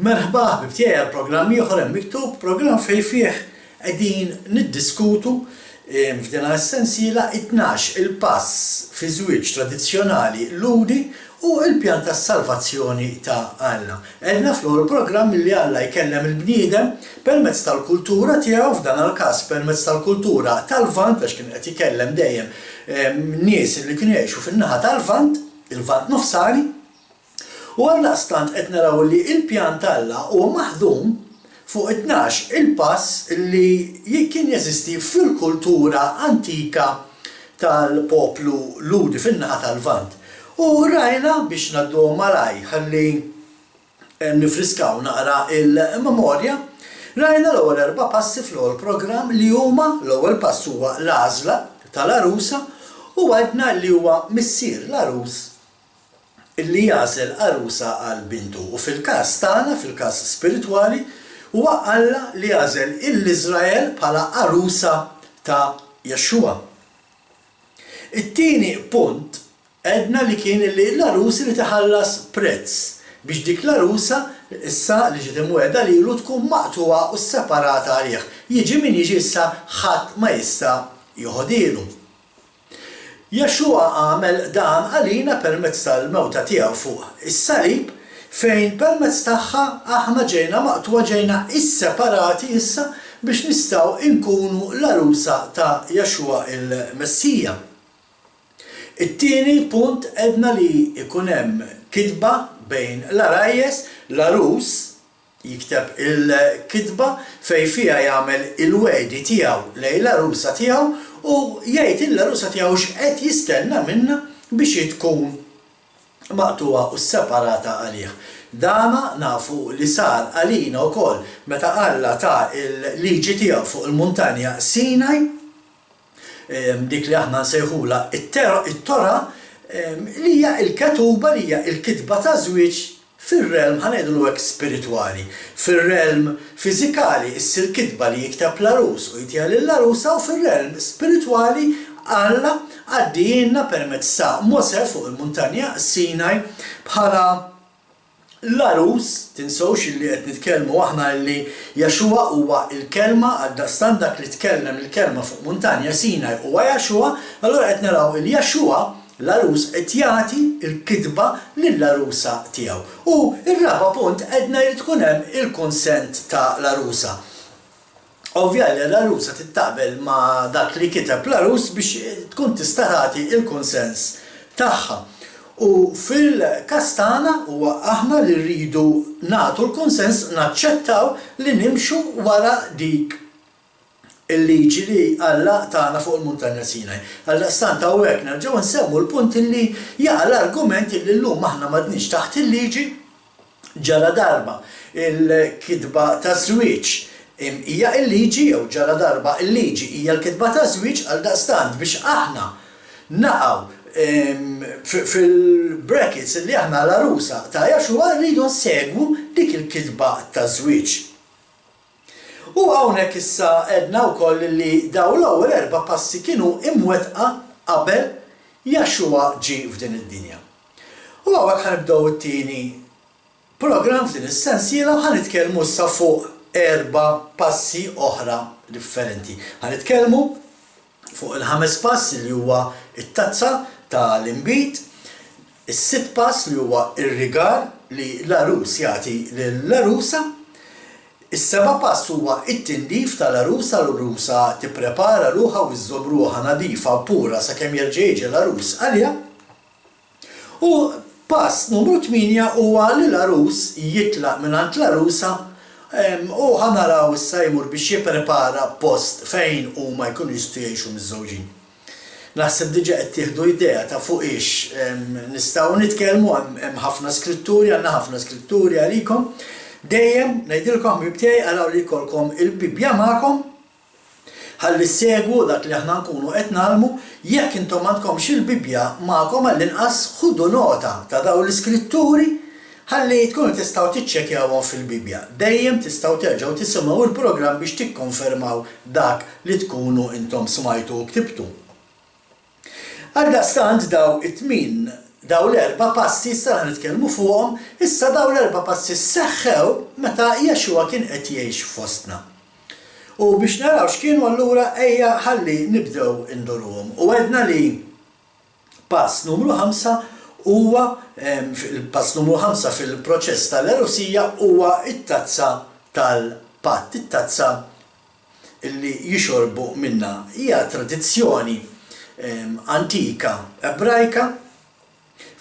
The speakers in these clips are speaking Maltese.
Merħba ħbib tiegħi għal programm ieħor hemm miktub, programm fejn fih qegħdin niddiskutu f'din is-sensiela 12 il-pass fi żwieġ tradizzjonali ludi u l-pjan tas-salvazzjoni ta' Alla. Għedna fl-ewwel programm li Alla jkellem il-bniedem permezz tal-kultura tiegħu, f'dan il-każ permezz tal-kultura tal-Lvant għax kien qed ikellem dejjem nies li kienu jgħixu fin-naħa tal-Lvant, il-Lvant nofsani. U għal-stant qed naraw li il-pjan tal-Alla huwa maħdum fuq 12 il-pass li kien jeżisti fil-kultura antika tal-poplu ludi fin-naħa tal-Lvant. U rajna biex naddu malaj ħalli nifriskaw naqra il-memorja, rajna l-ewwel 4 passi fl-ewwel programm li huma l-ewwel pass huwa l-għażla tal-arusa u għedna li huwa missier l-arus illi jażel arusa għal bintu. U fil-każ tagħna, fil-każ spiritwali, huwa Alla li jażel l-Iżrael bħala arusa ta' Jexxua. It-tieni punt għedna li kien li l-arusi li taħallas prezz biex dik l-arusa issa li ġiet imwegħda lilu tkun maqtuwa u separata għalih. Jiġi min jiġi issa ħadd ma jista' joħodielu. Jexxua għamel dan għalina permezz tal-mewta tiegħu fuq is-salib fejn permezz tagħha aħna ġejna maqtwa ġejna isseparati issa biex nistgħu nkunu l-arusa ta' Jexxua il-Messija. It-tieni punt għedna li ikun hemm kitba bejn l-arajjes, l-arus jikteb il-kitba fejn fiha jagħmel il-wedi tiegħu lejn l-arusa tiegħu u jgħid l-arusa tiegħu x'qed jistenna minnha biex tkun maqtuwa u separata għalih. Dana nafu li sar għalina wkoll meta Alla ta' il-liġi tiegħu fuq il-muntanja Sinaj, dik li aħna nsejħula it-Tora li hija l-katuba li hija l-kitba ta' żwieġ fir-realm ħanedlu hekk spiritwali. Fir-realm fiżikali issir kitba li jikteb l-arus u jtija lill-arusa u fir-realm spiritwali Alla għaddijinna permezz ta' Mosè fuq il-muntanja Sinaj bħala l-arus, tinsawx li qed nitkellmu aħna li Jexxua huwa l-kelma għaldaqstant dak li tkellem il-kelma fuq muntanja Sinaj huwa Jexxua, allura qed naraw il-Jexxua l-arus qed jagħti l-kitba lill-arusa tiegħu. U r-raba' punt għedna li tkun hemm il-konsent ta' l-arusa. Ovvjament l-arusa tittaqbel ma' dak li kiteb l-arus biex tkun tista' tagħti il-konsens tagħha. U fil-każ tagħna huwa aħna li rridu nagħtu l-konsens naċċettaw li nimxu wara dik il-liġi li Alla tagħna fuq il-muntanja Sinaj. Għaldaqstant hawnhekk nerġgħu nsemmu l-punt li jaqa' l-argument li llum aħna m'għadniex taħt il-liġi ġara darba il-kitba ta' żwieġ hija l-liġi jew ġara darba il-liġi hija l-kitba ta' żwieġ għaldaqstant biex aħna naqgħu fil-brackets li aħna l-arusa ta' Jexxua rridu nsegwu dik il-kitba ta' żwieġ. U hawnhekk issa għedna wkoll li dawn l-ewwel 4 passi kienu imwettqa qabel Jexxua ġie f'din id-dinja. U hawnhekk ħanibdew it-tieni programm f'din is-sensiela u ħanitkellmu issa fuq 4 passi oħra differenti. Ħanitkellmu fuq il-5 pass li huwa it-tazza tal-inbit, is-6 pass li huwa ir-rigar li l-arus jagħti lill-arusa, is-7 pass huwa it-tindif tal-arusa l-arusa tipprepara ruħha u iżżomm ruħha nadifa pura sakemm jerġa' jiġi l-arus għaliha. U pass numru 8 huwa li l-arus jitlaq mingħand l-arusa u ħanaraw issa jmur biex jipprepara post fejn huma jkunu jistgħu jgħixu miż-żewġin. Naħseb diġà qed tieħdu idea ta' fuq ix nistgħu nitkellmu hemm ħafna skritturi, għandna ħafna skritturi għalikom. Dejjem ngħidilkom bibtiegħi araw li jkollkom il-Bibja magħkom ħalli segwu dak li aħna nkunu qed nagħmlu jekk intom m'għandkomx il-Bibja magħkom għall-inqas ħudu nota ta' dawn l-iskritturi ħalli tkunu tistgħu tiċċekkjawhom fil-Bibja. Dejjem tistgħu terġgħu tisimgħu il-programm biex tikkonfermaw dak li tkunu intom smajtu u ktibtu. Għaldaqstant daw it-tmien daw l-4 passi issa nitkellmu fuqhom, issa daw l-4 passi seħħew meta Jexua kien qed jgħix fostna. U biex naraw x'kienu allura ejja ħalli nibdew indurhom. U għedna li pass numru 5 huwa pass numru 5 fil-proċess tal-erosija huwa it-tazza tal-patt, it-tazza illi jixorbu minna. Hija tradizzjoni antika Ebrajka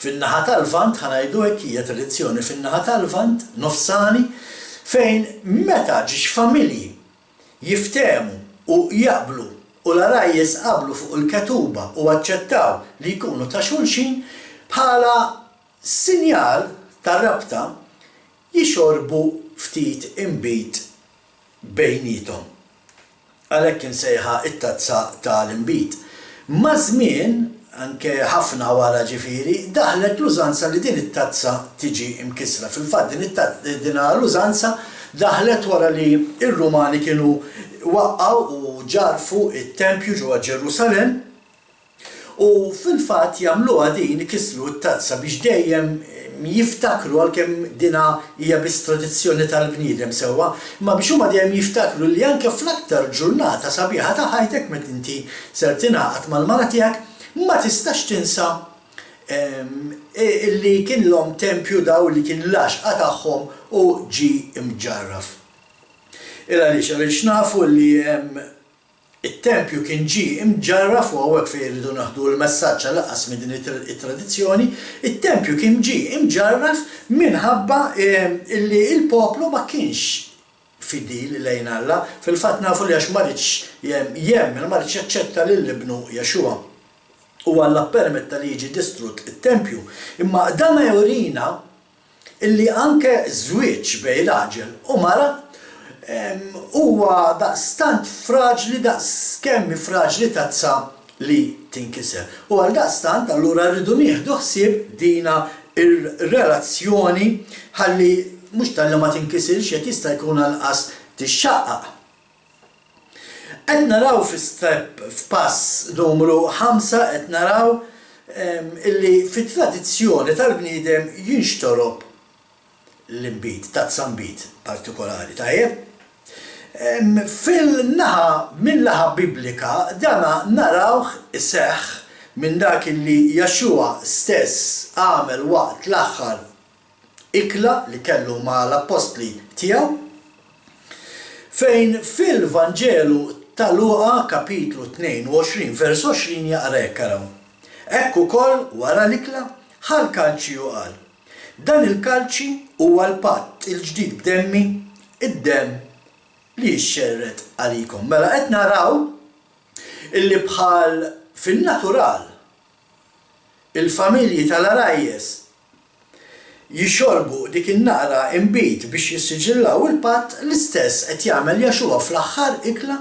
fin-naħa tal-Lvant, ħanajdu hekk hija tradizzjoni fin-naħa tal-Lvant nofsani fejn meta ġiex familji jiftehmu u jaqblu u l-arajjes qablu fuq il-ketuba u aċċettaw li jkunu ta' xulxin bħala sinjal tar-rabta jixorbu ftit imbit bejnietom. Għalhekk insejħa it-tazza tal-imbit. Ma' żmien, anke ħafna wara ġifieri, daħlet l-użanza li din it-tazza tiġi imkisra. Fil-fatt din l-użanza daħlet wara li ir-Rumani kienu waqqgħu u ġarfu it-Tempju ġewwa Ġerusalemm u fil-fatt jagħmluha din ikissru t-tazza biex dejjem jiftakru għalkemm dina hija biss tradizzjoni tal-bniedem sewwa, imma biex huma dejjem jiftakru li anke fl-aktar ġurnata sabiħa ta' ħajtek meta inti ser tingħaqad mal-mara tiegħek ma tistax tinsa illi kien l-hom tempju daw li kien l-għaxqa tagħhom u ġi imġarraf. Għaliex nafu li it-tempju kien ġi imġarraf u hawnhekk fejn irridu naħdu l-messaġġ laqqas minn din it-tradizzjoni, it-tempju kien ġi imġarraf minħabba illi l-poplu ma kienx fidil lejn Alla, fil-fatt nafu li għax ma rridx jemmen, ma rridx jaċċetta lill-ibnu Jexua. U Alla permetta li jiġi distrutt it-tempju. Imma dan jurina illi anke żwieġ bejn raġel u mara huwa daqstant fraġli daqskemm fraġli tazza li tinkiser. U għal daqstant allura rridu nieħdu ħsieb dina ir-relazzjoni ħalli mhux tal-li ma tinkisirx jekk jista' jkun alqas tixxaqqaq. Qed naraw f'pass numru 5 qed naraw illi fit-tradizzjoni tal-bniedem jinxtorob l-imbit, tazza imbit partikolari, tajjeb? Fil-naħa min-laħa biblika dana narawh iseħħ minn dak illi Jexua stess għamel waqt l-aħħar ikla li kellu ma' l-apostli tiegħu fejn fil-Vanġelu tal-Luqa kapitlu 22 vers 20 jaqra hekk araw. Hekk ukoll wara l-ikla ħal kalċi u qal. Dan il-kalċi huwa l-patt il-ġdid b'demmi, id-demm li jxerret għalikom. Mela qed naraw illi bħal fin-natural il-familji tal-arajjes jixorbu dik in-naqra imbit biex jissiġillaw il-patt, l-istess qed jagħmel Jexua fl-aħħar ikla.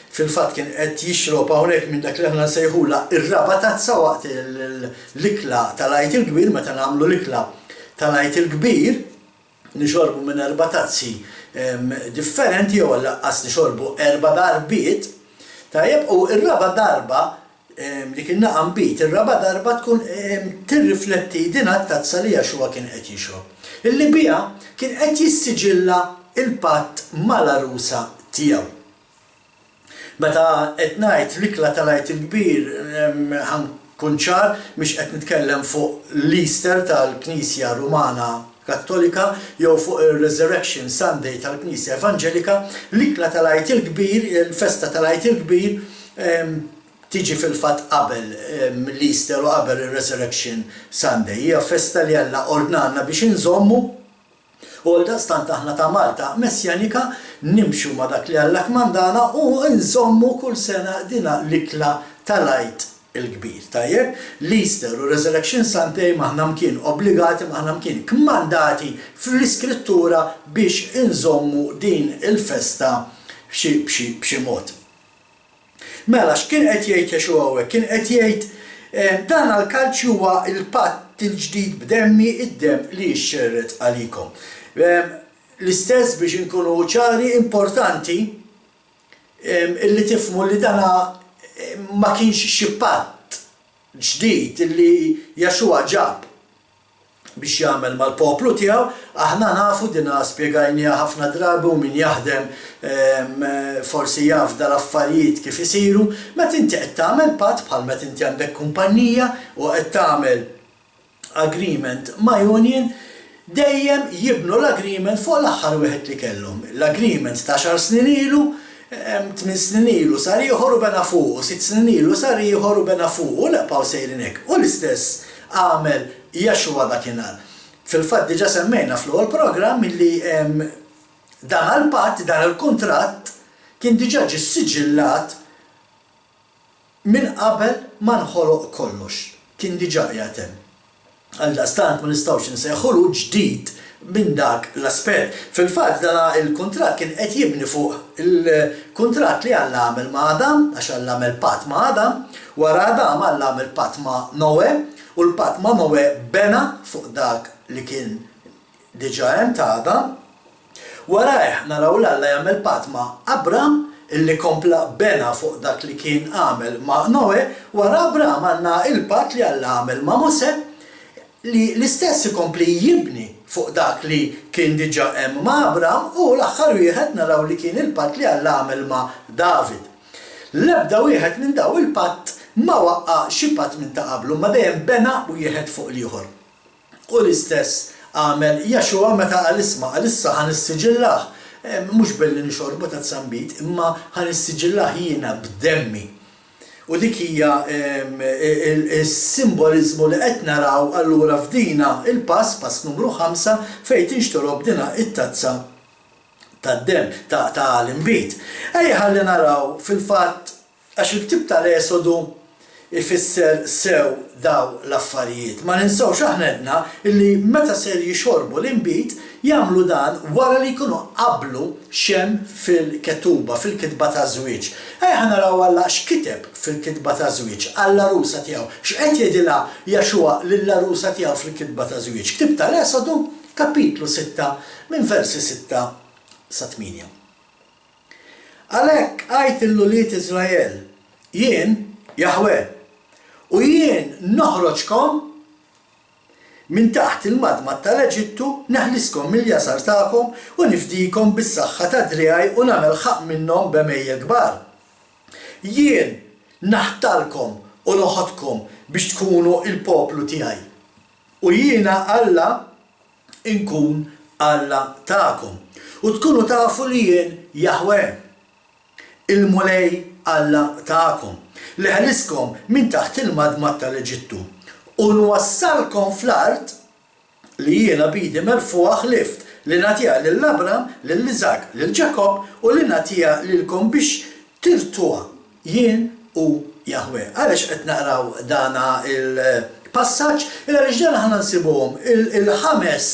Fil-fatt kien qed jixrob hawnhekk minn dak li aħna nsejħula ir-raba' tazza waqt l-ikla tal-Għid il-Kbir, meta nagħmlu l-ikla tal-Għid il-Kbir, nixorbu minn 4 tazzi differenti jew laqqas nixorbu 4 darbiet, tajjeb, u r-raba' darba li kien naqambit, ir-raba' darba tkun tirrifletti din at-tazza li Jexua kien qed jixrob. Illi biha kien qed jissiġilla il-patt mal-arusa tiegħu. Meta qed ngħid l-ikla tal-Għid il-Kbir ħankun ċar mhix qed nitkellem fuq l-Easter tal-Knisja Rumana Kattolika jew fuq ir-Resurrection Sunday tal-Knisja Evanġelika, l-ikla tal-Għid il-Kbir, il-festa tal-Għid il-Kbir tiġi fil-fatt qabel l-Easter u qabel ir-Resurrection Sunday. Hija festa li Alla ordnanna biex inżommu u għaldaqstant aħna ta' Malta messjanika nimxu ma' dak li Alla kmandana u nżommu kull sena dina l-ikla tal-Għid il-Kbir. Tajjeb, l-Easter u Resurrection Sunday maħna mkien obbligati, maħna mkien kmandati fl-iskrittura biex inżommu din il-festa b'xi mod. Mela, x'kien qed jgħid Jexua hawnhekk? Kien qed jgħid dan l-kalċi huwa l-patt il-ġdid b'demmi, id-demm li jxerret għalikom. L-istess biex inkunu ċari importanti illi tifhmu li dana ma kienx xi patt ġdid illi Jexua ġab biex jagħmel mal-poplu tiegħu, aħna nafu dina spjegajnija ħafna drabi u min jaħdem forsi jaf dal-affarijiet kif isiru, meta inti qed tagħmel patt bħal meta inti għandek kumpanija u qed tagħmel agreement ma' union, dejjem jibnu l-agreement fuq l-aħħar wieħed li kellhom. L-agreement ta' 10 snin ilu, 8 snin ilu sar ieħor u bena fuq, 6 snin ilu sar ieħor u bena fuq, u naqgħu sejrin hekk. U l-istess għamel Yeshua dakinhar. Fil-fatt diġà semmejna fl-ewwel programm illi dan il-patt, dan il-kuntratt kien diġà ġie siġillat minn qabel ma nħoloq kollox. Kien diġà qiegħed hemm. Għaldaqstant ma nistgħux nsejħulu ġdid minn dak l-aspett. Fil-fatt dan il-kuntratt kien qed jibni fuq il-kuntratt li Alla għamel ma' Adam, għax Alla għamel patt ma' Adam, wara Adam Alla għamel patt ma' Noe, u l-patt ma' Noe bena fuq dak li kien diġà hemm ta' Adam. Warajh naraw l-Alla jagħmel patt ma' Abram illi kompla bena fuq dak li kien għamel ma' Noe, wara Abram għandna il-patt li Alla għamel ma' Mose li l-istess ikompli jibni fuq dak li kien diġà hemm ma' Abram, u l-aħħar wieħed naraw li kien il-patt li Alla għamel ma' David. L-ebda wieħed minn daw il-patt ma waqqa xi patt minn ta' qablu, ma dejjem bena u jieħed fuq l-ieħor. U l-istess għamel Yeshua meta qal isma' issa ħanissiġillah, mhux billi nixorbu ta' tzambit, imma ħanissiġillah jiena b'demmi. U dik hija is-simbolizmu li qed naraw allura f'dina pass numru 5 fejn tinxtorob dina it-tazza tad-demm tal-inbit. Ejja ħalli naraw fil-fatt għax il-ktib tal-Esodu ifisser sew daw l-affarijiet. Ma ninsawx aħna għedna illi meta ser jixorbu l-inbit jagħmlu dan wara li jkunu qablu xem fil-ketuba, fil-kitba ta' żwieġ. Ejja naraw Alla x'kiteb fil-kitba ta' żwieġ għall-arusa tiegħu. X'qed jgħidilha Yeshua lill-arusa tiegħu fil-kitba ta' żwieġ. Ktib tal-Esodu kapitlu 6 minn versi 6 sa 8. Għalhekk għajt il-luliet Iżrael, jien Jahwe, u jien noħroġkom minn taħt il-madma tal-Eġittu, neħliskom mill-jasar tagħkom u nifdikom bis-saħħa ta' driegħi u nagħmel ħaq minnhom b'emejjel kbar. Jien naħtalkom u noħodkom biex tkunu il-poplu tiegħi. U jiena Alla inkun Alla tagħkom. U tkunu tafu li jien Jahwe, il-mulej Alla tagħkom, li ħaliskom minn taħt il-madma tal-Eġittu u nwassalkom fl-art li jiena bidi merfuqa ħlift li nagħtiha lill-Abram, lill-Iżak, lill-Ġakob u li nagħtiha lilkom biex tirtuha jien u Jahwe. Għaliex qed naqraw dana il-passaġġ għaliex dan aħna nsibuhom il-ħames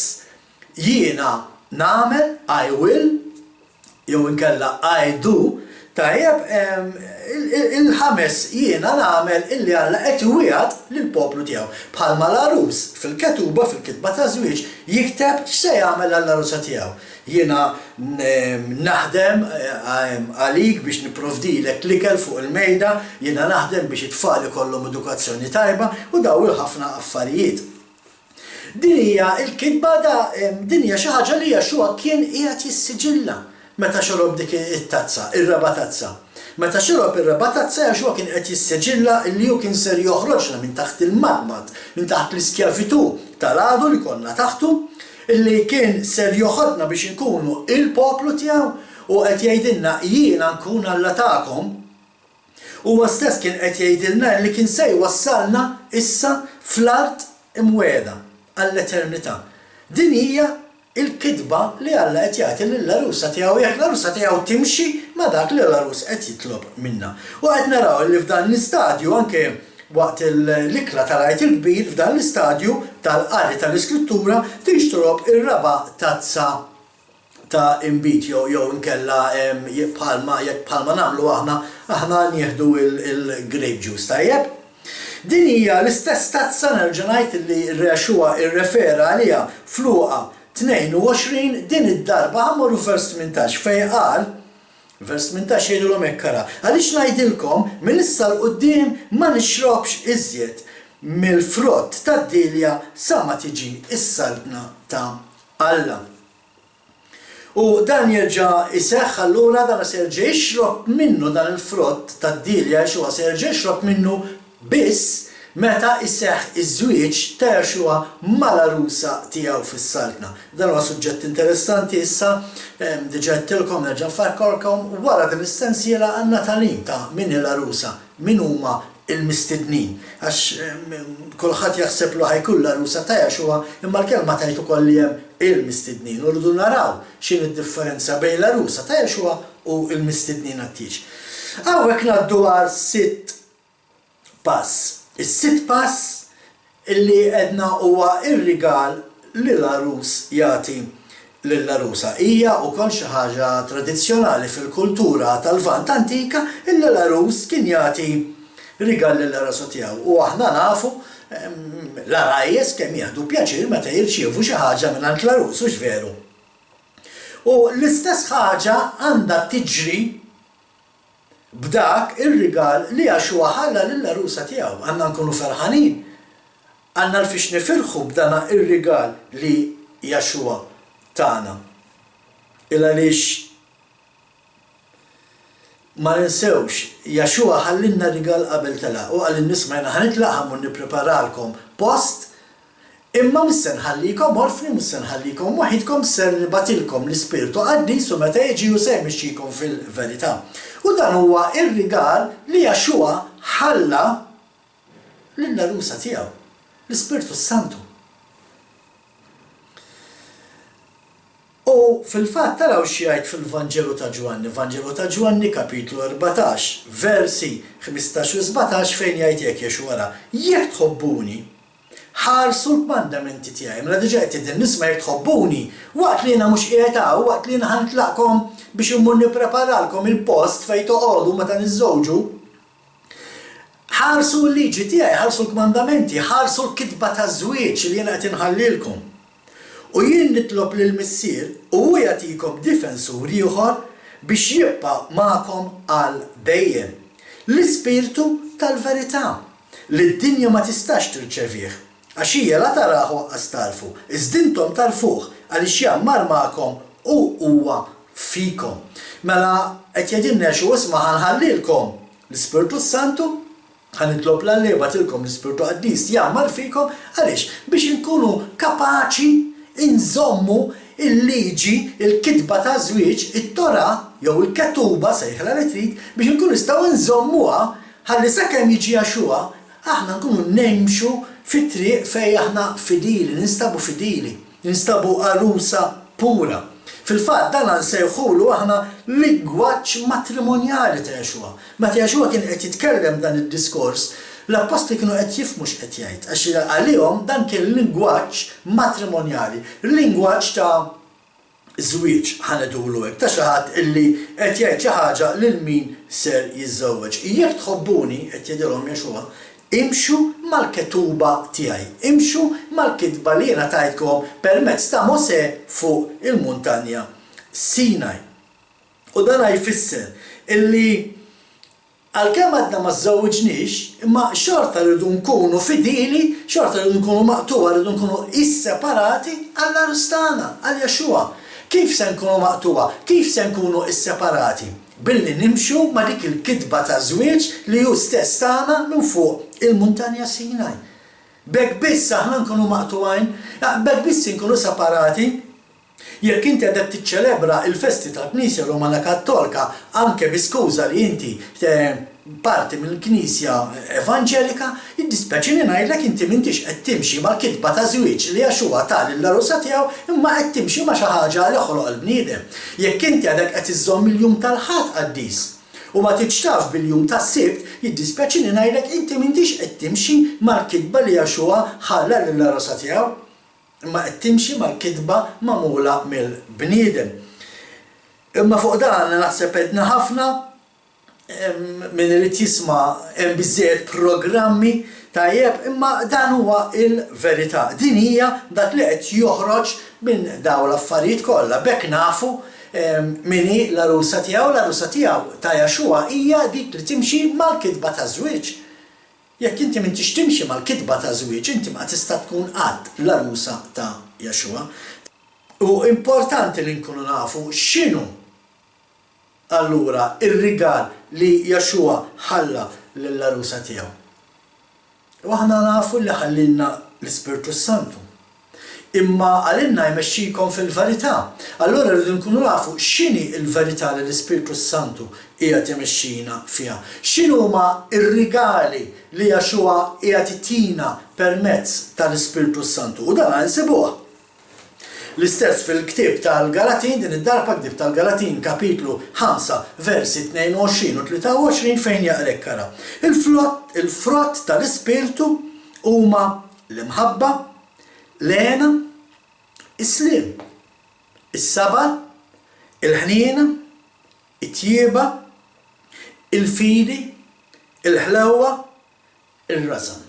jiena nagħmel, I will, jew inkella I do, tajjeb il-ħames jiena nagħmel illi Alla qed iwieħed lill-poplu tiegħu. Bħalma l-arus fil-ketuba fil-kitba ta' żwieġ jikteb x'se jagħmel għall-arusa tiegħu. Jiena naħdem għalik biex nipprovdilek l-ikel fuq il-mejda, jiena naħdem biex it-tfal ikollhom edukazzjoni tajba u daw ħafna affarijiet. Din hija l-kitba din hija xi ħaġa li Yeshua kien qiegħed jissiġilha meta xorob dik it-tazza, ir-raba tazza. Meta xorob ir-raba tazza Yeshua kien qed jisseġilla li hu kien ser joħroġna minn taħt il-madmat, minn taħt l-iskjavitu tal-għadu li konna taħtu, illi kien ser joħodna biex inkunu il-poplu tiegħu u qed jgħidilna jiena nkun Alla tagħkom. Huwa stess kien qed jgħidilna li kien se jwassalna issa fl-art imwiegħda għall-eternità. Din hija il-kidba li Alla qed jagħti lill-arusa tiegħu jekk l-arusa tiegħu timxi ma' dak li l-arus qed jitlob minnha. U qed naraw li f'dan l-istadju anke waqt l-ikla tal-Għid il-Kbir f'dan l-istadju tal-qari tal-Iskrittura tinxtorob ir-raba' tazza ta' inbit jew inkella bħalma nagħmlu aħna nieħdu il-grape juice tajjeb. Din hija l-istess tazza nerġa' ngħid li Yeshua irrefera għaliha f'Luqa 22 din id-darba ħammurru vers 18 fejn qal, vers 18 jgħidulhom hekk ara. Għaliex ngħidilkom minn issa l-qudiem ma nixrobx iżjed mill-frott tad-dilja sa ma tiġi is-saltna ta' Alla. U dan jerġa' iseħħ allura dan se jerġa' jixrob minnu dan il-frott tad-dilja Jexua se jerġa' jixrob minnu biss meta iseħħ iż-żwieġ ta' Jexua mal-arusa tiegħu fis-saltna. Dan huwa suġġett interessanti issa diġà qedtilkom nerġa' nfakkarkom wara din is-sensiela għandna tagħlim ta' min l-arusa, min huma il-mistednin. Għax kulħadd jaħseb lu ħajkun l-arusa ta' Jexua imma l-kelma tgħid ukoll li hemm il-mistednin. U rridu naraw x'in id-differenza bejn l-arusa ta' Jexua u l-mistednin għat-tieġ. Hawnhekk ngħaddu għal 6 pass. Is-6 pass illi għedna huwa ir-rigal li l-arus jagħti lill-arusa. Hija wkoll xi ħaġa tradizzjonali fil-kultura tal-Lvant antika illi l-arus kien jagħti rigal lill-arusa tiegħu. U aħna nafu l-arajjes kemm jieħdu pjaċir meta jirċievu xi ħaġa mingħand l-arus, hux veru. U l-istess ħaġa għandha tiġri b'dak ir-rigal li Jexua ħalla lill-arusa tiegħu. Għandna nkunu ferħanin. Għandna l-fiex nifirħu b'dana ir-rigal li Jexua tagħna. Il għaliex ma ninsewx Jexua ħallilna rigal qabel telaq u qal in-nisma' ħanitlaqhom u nippreparalkom post imma mis se nħallikom orfni, mis se nħallikom waħidkom se nibatilkom l-Ispirtu Qaddis u meta jiġi u se jmexxikom fil-verità. U dan huwa ir-rigal li Jexua ħalla lill-arusa tiegħu, l-Ispirtu Santu. U fil-fatt taraw xi jgħid fil-Vanġelu ta' Ġwanni, Vanġelu ta' Ġwanni kapitlu 14, versi 15 u 17 fejn jgħid hekk Jexua jekk tħobbuni ħarsu l-mandamenti tiegħi. Mela diġà qed tidin nisma' jekk tħobbuni waqt li jiena mhux qiegħed hawn, waqt li jiena ħanitlaqkom biex immur nippreparalkom il-post fejn toqgħodu meta niżżewġu. Ħarsu l-liġi tiegħi, ħarsu l-kmandamenti, ħarsu l-kitba taż-żwieġ li jiena qed inħallilkom. U jien nitlob lill-missier u hu jagħtikom difensur ieħor biex jibqa' magħkom għal dejjem. L-Ispirtu tal-verità li d-dinja ma tistax tirċevih. Għax hija la taraħu għas tarfu, iżda intom tarfuh għaliex jammar magħkom u huwa fikom. Mela qed jgħidilna Jexua isma' ħanħallilkom l-Ispirtu Santu, ħanitlob l-Alla jibgħatilkom l-Ispirtu Qaddis jammar fikom għaliex biex inkunu kapaċi inżommu il-liġi, il-kitba ta' żwieġ, it-tora jew il-ketuba sejħla li trid biex inkunu nistgħu nżommuha ħalli sakemm jiġi Jexua aħna nkunu nemxu fit-triq fejn aħna fidili, ninstabu fidili, ninstabu arusa pura. Fil-fatt dan nsejħulu aħna lingwaġġ matrimonjali ta' Jexua. Meta Jexua kien qed jitkellem dan id-diskors, l-apostoli kienu qed jifhmu x'qed jgħid għax għalihom dan kien lingwaġġ matrimonjali, lingwaġġ ta' żwieġ ħanedulu hekk ta' xi ħadd illi qed jgħid xi ħaġa lil min ser jiżżewweġ. Jekk tħobbuni qed jgħidilhom Jexua, imxu mal-ketuba tiegħi, imxu mal-kitba li jiena tajtkom permezz ta' Mosè fuq il-muntanja Sinaj. U dan jfisser illi għalkemm għadna ma żżewġniex, imma xorta rridu nkunu fidili, xorta rridu nkunu maqtuwa, rridu nkunu isseparati għall-arus tagħna, għal Jexua. Kif se nkunu maqtuwa? Kif se nkunu isseparati? Billi nimxu ma dik il-kitba ta' żwieġ li hu stess tagħna minn fuq il-muntanja Sinaj. B'hekk biss aħna nkunu maqtuwajn, b'hekk biss nkunu separati. Jekk inti qed tiċċelebra il-festi tal-Knisja Romana Kattolika anke bi skuża li inti parti mill-Knisja Evanġelika, jiddispjaċini ngħidlek inti m'intix qed timxi mal-kitba ta' żwieġ li Jexua ta' lill-arusa tiegħu imma qed timxi ma' xi ħaġa li ħoloq il-bniedem. Jekk inti għadek qed iżżomm il-jum tal-Ħadd Qaddis u ma titx bil-jum tas-Sibt, jiddispjaċini ngħidlek inti m'intix qed timxi mal-kitba li Jexua ħalla lill-arusa tiegħu imma qed timxi mal-kitba magħmula mill-bniedem. Imma fuq dan naħseb qedna ħafna min irid jisma' hemm biżżejjed programmi tajjeb imma dan huwa il-verità. Din hija dak li qed joħroġ minn dawn l-affarijiet kollha. B'hekk nafu min hi l-arusa tiegħu ta' Jexua hija dik li timxi mal-kitba ta' żwieġ. Jekk inti m'intix timxi mal-kitba ta' żwieġ, inti ma tista' tkun qatt l-arusa ta' Jexua. U importanti li nkunu nafu x'inhu allura ir-rigal li Jexua ħalla lill-arusa tiegħu. U aħna nafu li ħallilna l-Ispirtu Santu. Imma għalinna jmexxikom fil-verità. Allura rridu nkunu nafu x'inhi l-verità li l-Ispirtu Santu qiegħed imexxina fiha. X'inhu huma r-rigali li Jexua qiegħed itina permezz tal-Ispirtu Santu. U dan nsibuha. L-istess fil-ktieb tal-Galatin, din id-darba ktieb tal-Galatin kapitlu 5 versi 22 u 23 fejn jaqrek kara. Il-frott tal-Ispirtu huma l-imħabba, l-għena, is-slim, is-sabar, il-ħniena, it-tjieba, il-fidi, il-ħlewwa, ir-rażan.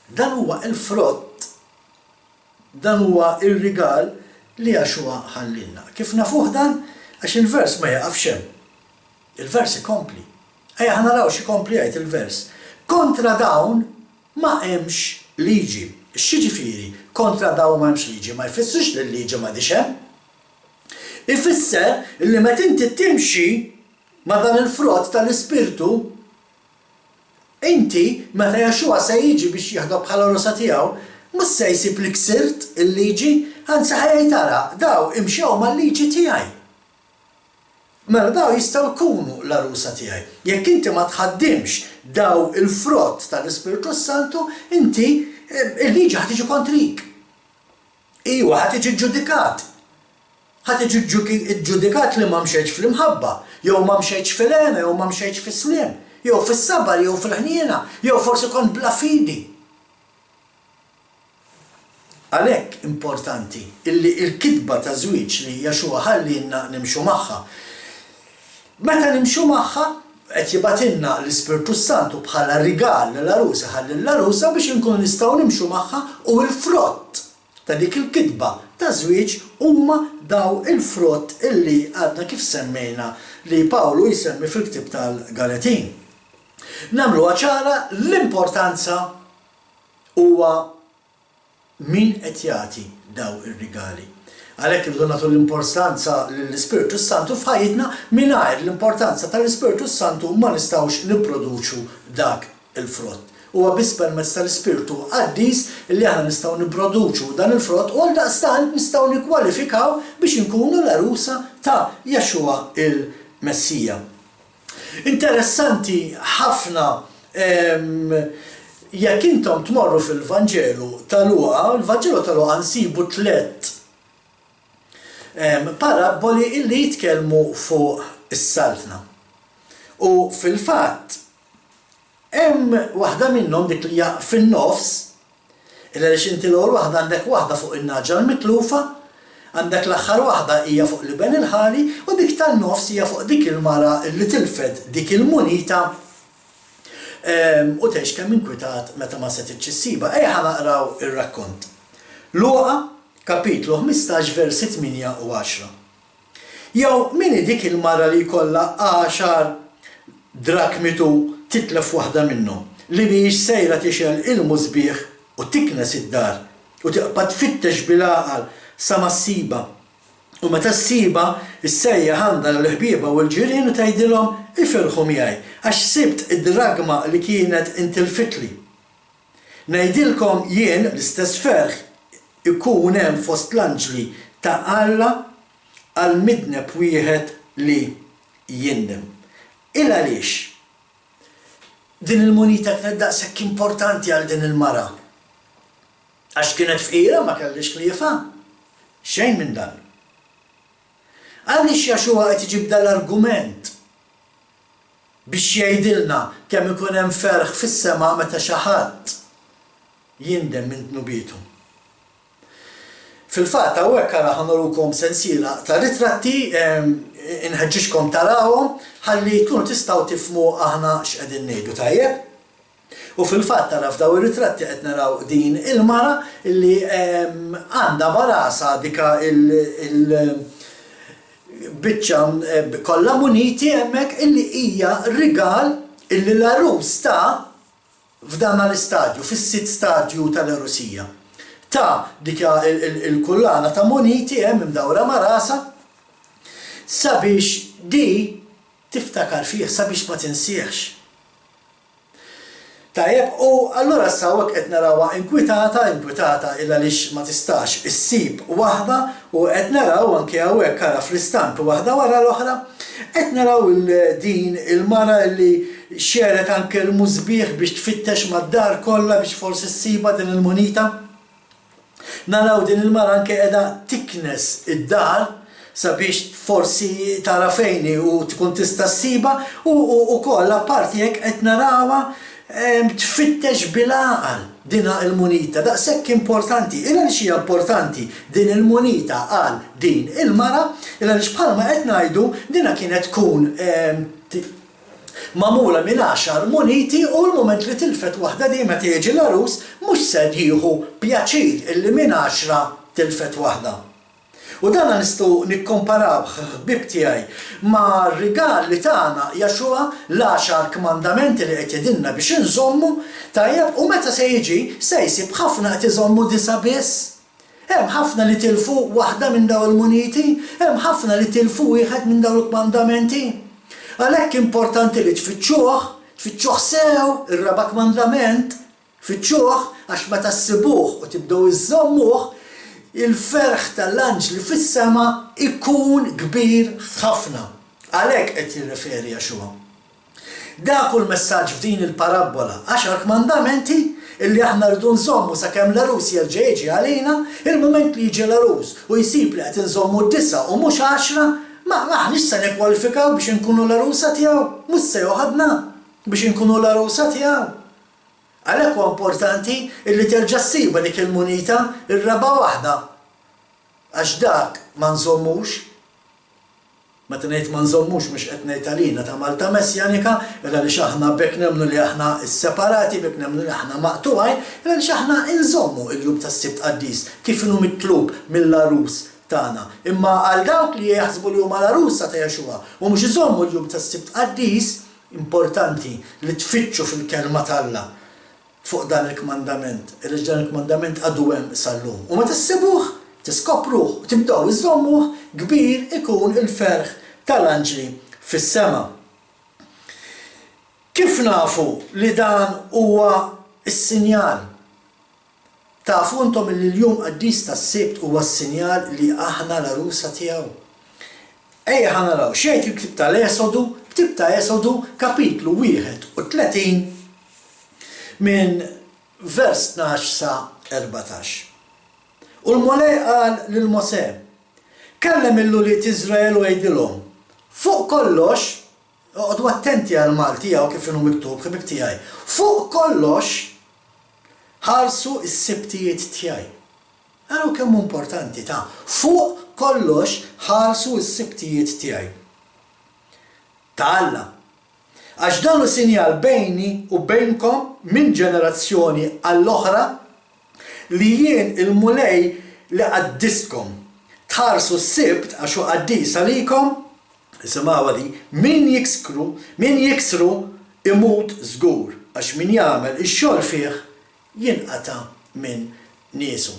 Dan huwa l-frott, dan huwa ir-rigal li Jexua ħallilna. Kif nafuh dan? Għax il-vers ma jaqafx hemm. Il-vers ikompli. Ejja ħanaraw x'ikompli jgħid il-vers. Kontra dawn ma hemmx liġi. X'jiġifieri kontra dawn ma hemmx liġi? Ma jfissirx li l-liġi ma dix hemm. Ifisser li meta inti timxi ma dan il-frott tal-Ispirtu, inti meta Jexua se jiġi biex jieħdob bħala rosa tiegħu, mhux se jsib li ksirt il-liġi, anzi ħajja tara daw imxew mal-liġi tiegħi. Mela daw jistgħu jkunu l-arusa tiegħi. Jekk inti ma tħaddimx daw il-frott tal-Ispirtu Santu, inti il-liġi ħatiġi kontrik. Iwa ħatiġi ġudikat. Ħatiġi ġudikat li ma mxejtx fl-imħabba, jew ma mxejtx fil-għena, jew ma mxejtx fis-sliem, jew fis-sabar, jew fil-ħniena, jew forsi kont bla fidi. Għalhekk importanti illi l-kitba ta' żwieġ li Jexua ħallilna nimxu magħha. Meta nimxu magħha qed jibatilna l-Ispirtu Santu bħala rigal l-arusa ħalli l-arusa biex inkunu nistgħu nimxu magħha u l-frott ta' dik il-kitba ta' żwieġ huma daw il-frott illi għadna kif semmejna li Pawlu jsemmi fil-ktieb tal-Galatin. Nagħmlu ċara l-importanza huwa min qed jagħti daw ir-rigali. Għalhekk irridu nagħtu l-importanza lill-Ispirtu Santu f'ħajjitna mingħajr l-importanza tal-Ispirtu Santu ma nistgħux nipproduċu dak il-frott. Huwa biss permezz tal-Ispirtu Qaddis li aħna nistgħu nipproduċu dan il-frott u għaldaqstant nistgħu nikkwalifikaw biex inkunu l-arusa ta' Jexua il-Messija. Interessanti ħafna jekk intom tmorru fil-Vanġelu tal-Luqa, il-Vanġelu tal-Luqa nsibu 3 paraboli illi jitkellmu fuq is-saltna. U fil-fatt hemm waħda minnhom dik li hija fin-nofs, illa għaliex inti l-ewwel waħda għandek waħda fuq in-naġa l-mitlufa, għandek l-aħħar waħda hija fuq liben il-ħali u dik tan-nofs hija fuq dik il-mara li tilfed dik il-munita u tgħix kemm inkwitat meta ma setitx issiba. Ejja naqraw ir-rakkont. Luqa kapitlu 15 versi 8 u 10. Jew min dik il-mara li jkollha 10 drakmitu titlef waħda minnhom li biex sejra tixel il-mużbieħ u tiknes id-dar u tiqbad tfittex bil-għaqal sa ma ssiba. U meta ssiba issejja għandha l-ħbieba u l-ġirien u tgħidilhom ifirħu miegħi għax sibt id-dragma li kienet intilfitli. Ngħidilkom jien l-istess ferħ ikun hemm fost l-anġli ta' Alla għal midneb wieħed li jindem. Il għaliex din il-munita kienet daqshekk importanti għal din il-mara. Għax kienet fqira ma kellix kliefa. Xejn minn dan. Għaliex Jexua qed iġib dal-argument biex jgħidilna kemm ikun hemm ferħ fis-sema meta xi ħadd jindem minn tnubietu. Fil-fatt hawnhekk ara ħanurukom sensiela ta' ritratti inħeġġixkom tarawhom ħalli tkunu tistgħu tifhmu aħna x'qegħdin ngħidu tajjeb. U fil-fatt tara f'daw ir-ritratti qed naraw din il-mara illi għandha barasa dika biċċa kollha muniti hemmhekk illi hija rigal illi l-arus ta' f'dan l-istadju, fis-sitt stadju tal-arusija. Ta' dik il-kullana ta' muniti hemm imdawra ma' rasa sabiex di tiftakar fih sabiex ma tinsiex. Tajjeb, u allura s-sawek qed narawha inkwitata illa lix ma tistax issib waħda u qed naraw anke hawnhekk ara fl-istamp waħda wara l-oħra, qed naraw din il-mara li xeret anke l-mużbieħ biex tfittex mad-dar kollha biex forsi ssiba din il-munita. Naraw din il-mara anke qiegħda tiknes id-dar sabiex forsi tara fejni u tkun tista' ssiba u kollha apparti hekk qed narawha tfittex bil-għaqal dina il-munita, daqshekk importanti. Illa li hija importanti din il-munita għal din il-mara, illa li bħalma qed ngħidu dina kienet tkun magħmula minn 10 muniti u l-mument li tilfet waħda di meta jiġi l-arus mhux se jieħu pjaċir illi minn 10 tilfet waħda. U dan nistgħu nikkomparaw ħbieb tiegħi ma' rigal li tagħna Jaxua l-10 kmandamenti li qed jedilna biex inżommu tajjeb u meta se jiġi se jsib ħafna qed iżommu 9 biss. Hemm ħafna li tilfu waħda minn dawn il-muniti, hemm ħafna li tilfu wieħed minn dawn il-kmandamenti. Għalhekk importanti li tfittxuh sew ir-raba' kmandament, tfittxuh għax meta ssibuh u tibdew iżommuh il-ferħ tal-anġli fis-sema ikun kbir ħafna. Għalhekk qed jirreferi Jaxua. Dak kull messaġġ f'din il-parabola 10 kmandamenti illi aħna rridu nżommu sakemm l-arus jerġa' jiġi għalina, il-mument li jiġi l-arus u jsib li qed inżommu 9 u mhux 10, ma aħniex se nikkwalifikaw biex inkunu l-arusa tiegħu, mhux se joħodna biex inkunu l-arusa tiegħu. Għalhekk huwa importanti illi terġa' ssiba dik il-munita ir-raba' waħda. Għax dak ma nżommux, meta ngħid ma nżommux mhux qed ngħid għalina ta' Malta Messjanika, illa li aħna bekk nemmnu li aħna separati, bekk nemmnu li aħna maqtugħin, illa li aħna inżommu l-jum tas-Sibt Qaddis kif inhu mitlub mill-arus tagħna. Imma għal dawk li jaħsbu li huma l-arusa ta' Jaxua u mhux iżommu l-jum tas-Sibt Qaddis, importanti li tfittxu fil-kelma t'Alla fuq dan il-kmandament. Irreġ dan il-kmandament għadu hemm sal-lum. U meta ssibuh, tiskopruh u tibdew iżommuh kbir ikun il-ferħ tal-anġli fis-sema. Kif nafu li dan huwa s-sinjal? Tafu intom li l-jum qaddis tas-Sibt huwa s-sinjal li aħna l-arusa tiegħu. Ejja ħanaraw xejn il-Ktieb tal-Esodu, Ktieb ta' Esodu kapitlu 31 minn vers 12 sa 14. U l-Molej qal lil Mosè, kellem il-Luliet Iżrael u jgħidilhom, fuq kollox, oqgħodu attenti għal Malti jew kif inhu miktub ħbieb tiegħi, fuq kollox ħarsu s-sibtijiet tiegħi. Għaraw kemm importanti ta' fuq kollox ħarsu s-sibtijiet tiegħi. Ta' Alla. Għax dan hu sinjal bejni u bejnkom minn ġenerazzjoni għall-oħra li jien il-mulej li qaddiskom tħarsu s-sibt għax hu qaddis għalikom, isimgħuha di, min jiksru imut żgur għax min jagħmel ix-xogħol fih jinqata' minn niesu.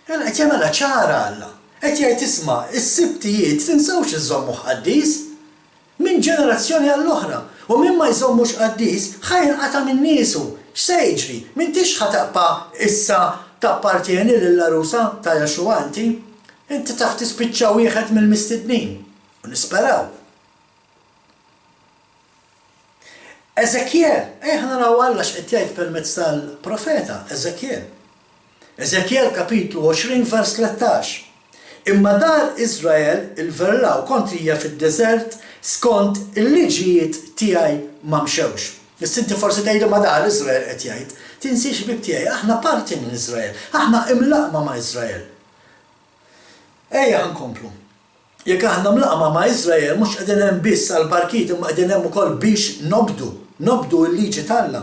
Qed jagħmilha ċara Alla, qed jgħid isma' is-sibtijiet tinsewx iżommu qaddis minn ġenerazzjoni għall-oħra. U min ma jżommux qaddis ħajinqata' minn niesu. X'se jiġri? M'intix ħataqpa' issa tappartieni lill-arusa ta' Jaxua inti? Inti taf tispiċċa wieħed mill-mistednin. U nisperaw. Eżekiel, naraw Alla x'qed jgħid permezz tal-profeta Eżekiel. Eżekiel kapitlu 20 vers 13. Imma dar Iżrael il-verlaw kontrija fid-deżert skont il-liġijiet tiegħi ma mxewx. Istinti forsi tgħidu ma dar Iżrael qed jgħid, tinsiex bib tiegħi, aħna parti minn Iżrael, aħna imlaqma ma' Iżrael. Ejja nkomplu. Jekk aħna mlaqma ma' Iżrael mhux qegħdin hemm biss għall-parkit imma qegħdin hemm ukoll biex nobdu l-liġi t'Alla.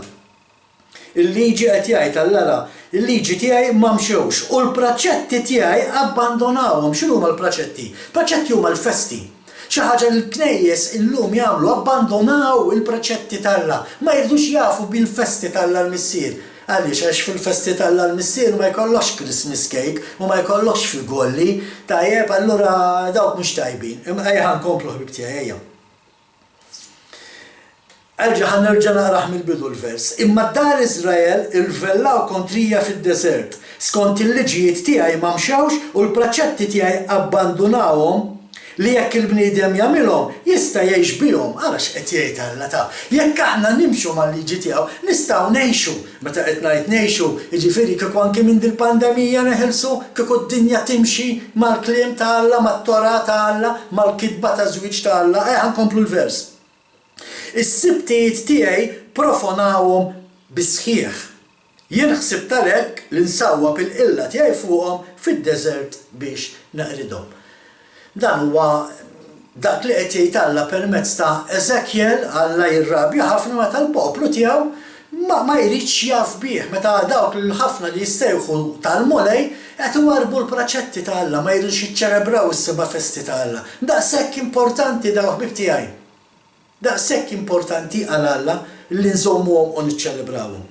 Il-liġi qed jgħid Alla il-liġi tiegħi ma mxewx u l-praċetti tiegħi abbandonawhom. X'inhu huma l-praċetti? Praċetti huma l-festi. Xi ħaġa li l-knejjes illum jagħmlu abbandonaw il-preċetti tal-Alla, ma jridux jafu bil-festi tal-Alla l-missier. Għaliex għax fil-festi tal-Alla l-missier ma jkollokx Christmas cake u ma jkollokx fil-golli, tajjeb allura dawk mhux tajbin. Ejja ħankomplu ħbib tiegħi ejja. Nerġa' naqrah mill-bidu l-vers. Imma dar Iżrael irvellaw kontrija fid-deżert. Skont il-liġijiet tiegħi ma mxewx u l-preċetti tiegħi abbandunawhom li jekk il-bniedem jagħmilhom jista' jgħix bihom. Ara x'qed jgħid Alla ta'. Jekk aħna nimxu mal-liġi tiegħu nistgħu ngħixu. Meta qed ngħid ngħixu, jiġifieri kieku anke minn dil-pandemija neħilsu, kieku d-dinja timxi mal-kliem ta' Alla, mat-Torah ta' Alla, mal-kitba ta' żwieġ ta' Alla. Ħankomplu l-vers. Is-sibtijiet tiegħi profonawhom bisħieħ. Jien ħsibt għalhekk li nsawwab il-qilla tiegħi fuqhom fid-deżert biex naqridhom. Dan huwa dak li qed jgħid Alla permezz ta' Eżekjel. Alla jirrabja ħafna meta l-poplu tiegħu ma jridx jaf bih, meta dawk il-ħafna li jistejħu tal-mulej qed iwarbu l-preċetti ta' Alla, ma jridux jiċċelebraw is-seba' festi ta' Alla. Daqshekk importanti dawk ħbieb tiegħi. Daqshekk importanti għal Alla li nżommuhom u niċċelebrawhom.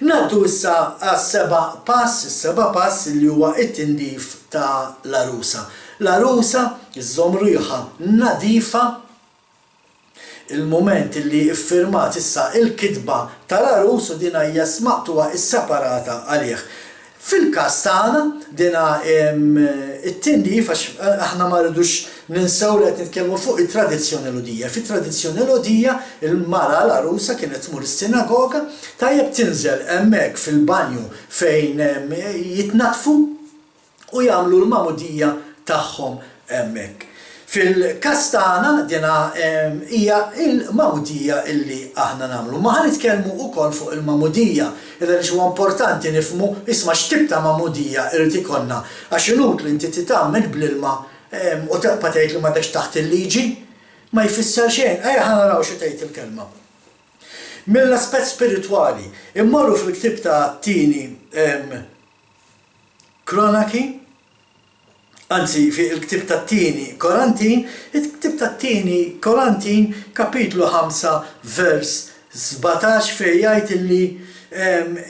Naddu issa għas-seba' pass, is-seba' pass li huwa it-tindif ta' l-arusa. L-arusa iżżomm rieħha nadifa. Il-moment li iffirmat issa il-kitba tal-arus u dina hija smaqtuha isseparata għalih. Fil-każ tagħna dina it-tindif għax aħna ma rridux ninsew li qed nitkellmu fuq it-tradizzjoni lodija. Fit-tradizzjoni lodija il-mara l-arusa kienet tmur is-sinagoga tajjeb tinżel hemmhekk fil-banju fejn jitnatfu u jagħmlu l-mamudija tagħhom hemmhekk. Fil-każ tagħna dina hija il-mamudija illi aħna nagħmlu. Ma ħanitkellmu wkoll fuq il-mamudija illa li huwa importanti nifhmu isma' x'tib ta' mamudija irid ikollna għax inutli inti titgħammel bl-ilma u taqpa' tgħid li m'għadekx taħt il-liġi ma jfisser xejn. Ejja ħanaraw xi tgħid il-kelma. Mill-aspett spiritwali, immorru fil-ktieb ta' tieni Kronaki, anzi fi il-ktib ta' tieni Korantin, il-ktib ta' tieni Korantin kapitlu 5 vers 17 fejn jgħid illi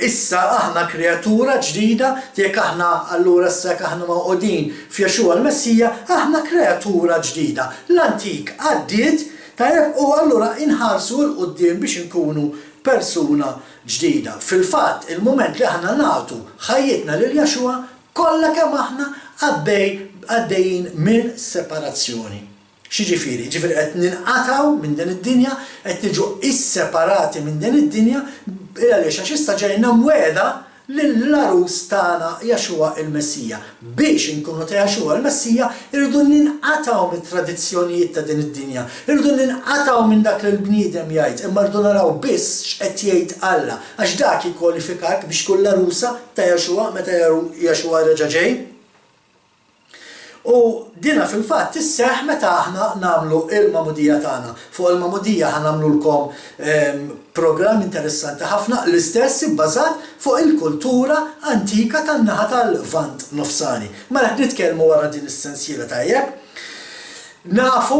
issa aħna kreatura ġdida, jekk aħna allura issa aħna mawqudin f'Jexua l-Messija, aħna kreatura ġdida. L-antik għaddiet tajjeb u allura inħarsu l-qudiem biex inkunu persuna ġdida. Fil-fatt il-moment li aħna nagħtu ħajjitna lil Jexua kollha kemm aħna għaddejjin minn separazzjoni. Xiġifieri, ġifieri qed ninqataw minn din id-dinja, qed niġu isseparati minn din id-dinja għaliex għax issa ġejna mweda lill-arus tagħna Jexua il-Messija. Biex inkunu ta' Jexua il-Messija irridu ninqataw mit-tradizzjonijiet ta' din id-dinja, irridu ninqataw minn dak li l-bniedem jgħid, imma rridu naraw biss x'qed jgħid Alla, għax dak jikkwalifikak biex tkun l-arusa ta' Jexua meta Jexua reġa' ġej. U dina fil-fatt tisseħ meta aħna nagħmlu il-mamudija tagħna. Fuq il-mamudija ħanamlulkom programm interessanti ħafna l-istess bbażat fuq il-kultura antika tan-naħa tal-Lvant Nofsani. Mela qed nitkellmu wara din is-sensiela tajjeb. Nafu